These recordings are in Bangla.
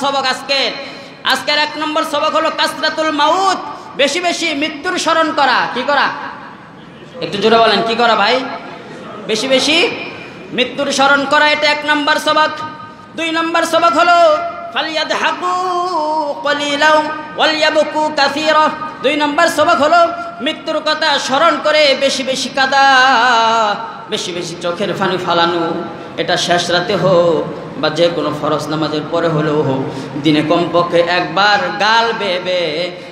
সবক আজকের এক নম্বর সবক হলো কাসরাতুল মাউত, বেশি বেশি মৃত্যুর স্মরণ করা। কি করা? একটু জোরে বলেন, কি করা ভাই? বেশি বেশি মৃত্যুর স্মরণ করা, এটা এক নম্বর সবক। দুই নম্বর সবক হলো ফালিয়াদহাকু কলিলাও ওয়ালয়াবকু কাসীরা। দুই নম্বর সবক হলো মৃত্যুর কথা স্মরণ করে বেশি বেশি কাঁদা, বেশি বেশি চোখের পানি ফালানো। এটা শেষ রাতে হোক বা যে কোনো ফরজ নামাজের পরে হলেও হোক, দিনে কমপক্ষে একবার গাল বেয়ে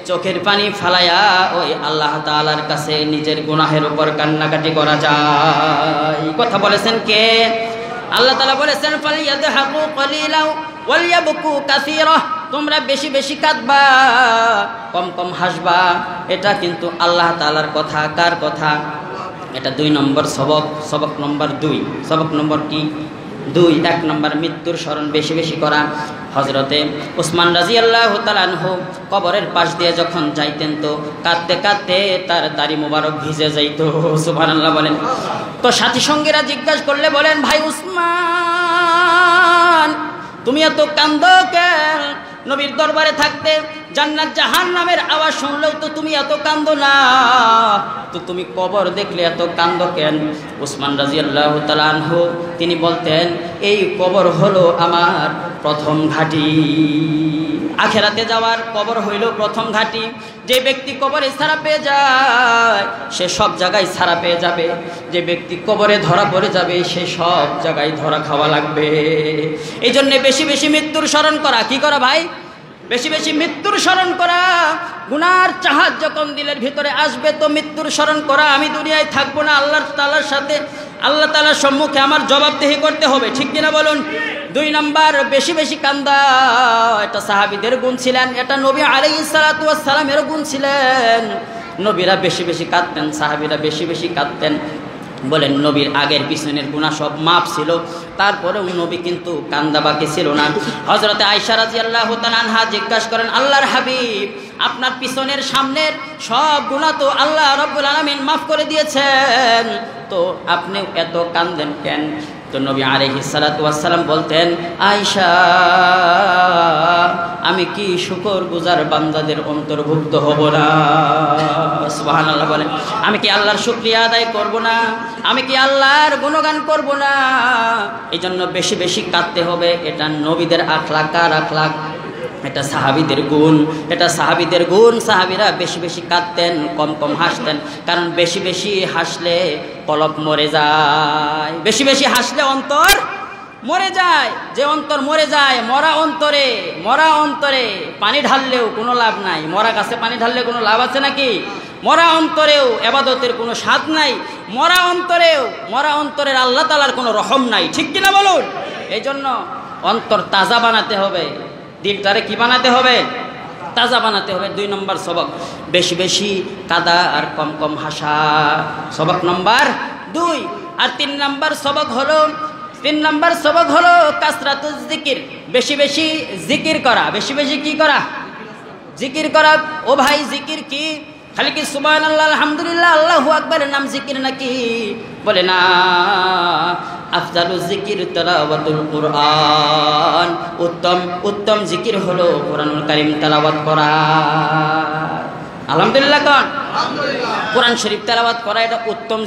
চোখের পানি ফালাইয়া ওই আল্লাহ তাআলার কাছে নিজের গুনাহের উপর কান্নাকাটি করা যায়। কথা বলেছেন কে? আল্লাহ তাআলা বলেছেন ফালিয়াদহাকু কলিলাও ওয়ালয়াবকু কাসীরা। তোমরা বেশি বেশি কাঁদবা, কম কম হাসবা। এটা কিন্তু আল্লাহ তাআলার কথা। কার কথা? এটা দুই নম্বর সবক। সবক নম্বর দুই। সবক নম্বর কি? দুই। এক নম্বর মৃত্যুর স্মরণ বেশি বেশি করা। হযরতে উসমান রাদিয়াল্লাহু তাআলা আনহু কবরের পাশ দিয়ে যখন যাইতেন তো কাঁদতে কাঁদতে তার দাড়ি মোবারক ভিজে যাইত। সুবহানাল্লাহ বলেন। তো সাথী সঙ্গীরা জিজ্ঞাসা করলে বলেন, ভাই উসমান, তুমি এত কান্দো কেন? নবীর দরবারে থাকতে জান্নাত জাহান্নামের আওয়াজ শুনলেও তো তুমি এত কান্দো না, তো তুমি কবর দেখলে এত কান্দো কেন? উসমান রাদিয়াল্লাহু তাআলা আনহু তিনি বলতেন, এই কবর হলো আমার প্রথম ঘাঁটি। আখেরাতে যাওয়ার কবর হইল প্রথম ঘাঁটি। যে ব্যক্তি কবরে ছাড়া পেয়ে যায় সে সব জায়গায় ছাড়া পেয়ে যাবে। যে ব্যক্তি কবরে ধরা পড়ে যাবে সে সব জায়গায় ধরা খাওয়া লাগবে। এই জন্যে বেশি বেশি মৃত্যুর স্মরণ করা। কি করা ভাই? বেশি বেশি মৃত্যুর স্মরণ করা। গুনার চাহাত যখন দিলের ভিতরে আসবে তো মৃত্যুর স্মরণ করা। আমি দুনিয়ায় থাকবো না, আল্লাহ তাআলার সাথে আল্লাহ তাআলার সম্মুখে আমার জবাবদিহি করতে হবে। ঠিক কিনা বলুন? দুই নাম্বার বেশি বেশি কান্দা। এটা সাহাবীদের গুণ ছিলেন, এটা নবী আলাইহিস সালাতু ওয়াস সালামের গুণ ছিলেন। নবীরা বেশি বেশি কাঁদতেন, সাহাবীরা বেশি বেশি কাঁদতেন। বলেন নবীর আগের পিছনের গুনাহ সব মাপ ছিল, তারপরেও নবী কিন্তু কান্দা বাকি ছিল না। হযরতে আয়েশা রাদিয়াল্লাহু তাআলা আনহা জিজ্ঞাসা করেন, আল্লাহর হাবিব, আপনার পিছনের সামনের সব গুনাহ তো আল্লাহ রাব্বুল আলামিন মাফ করে দিয়েছেন, তো আপনি এত কান্দেন কেন? তো নবী আলাইহিস সালাতু ওয়াস সালাম বলতেন, আয়েশা, আমি কি শুকরগুজার বান্দাদের অন্তর্ভুক্ত হব না? সুবহানাল্লাহ বলেন। আমি কি আল্লাহর শুকরিয়া আদায় করব না? আমি কি আল্লাহর গুণগান করব না? এই জন্য বেশি বেশি কাঁদতে হবে। এটা নবীদের আখলাক। কার আখলাক? এটা সাহাবীদের গুণ। এটা সাহাবীদের গুণ। সাহাবীরা বেশি বেশি কাঁদতেন, কম কম হাসতেন। কারণ বেশি বেশি হাসলে কলব মরে যায়। বেশি বেশি হাসলে অন্তর মরে যায়। যে অন্তর মরে যায়, মরা অন্তরে পানি ঢাললেও কোনো লাভ নাই। মরা গাছে পানি ঢাললে কোনো লাভ আছে নাকি? মরা অন্তরেও ইবাদতের কোনো স্বাদ নাই। মরা অন্তরের আল্লাহ তাআলার কোনো রহম নাই। ঠিক কিনা বলুন? এই জন্য অন্তর তাজা বানাতে হবে। দিলটারে কি বানাতে হবে? তাজা বানাতে হবে। দুই নম্বর সবক বেশি বেশি কাদা আর কম কম হাসা। সবক নম্বর দুই। আর তিন নম্বর সবক হলো কাসরাতুজ জিকির, বেশি বেশি জিকির করা। বেশি বেশি কি করা? জিকির করা। ও ভাই, জিকির কি খালি কি সুবহানাল্লাহ, আলহামদুলিল্লাহ, আল্লাহু আকবারের নাম জিকির নাকি? বলে না। আফজালুজ জিকির তিলাওয়াতুল কুরআন। উত্তম জিকির হলো কোরআনুল কারীম তেলাওয়াত করা। আলহামদুলিল্লাহ কোন? কোরআন শরীফ তেলাওয়াত করা, এটা উত্তম।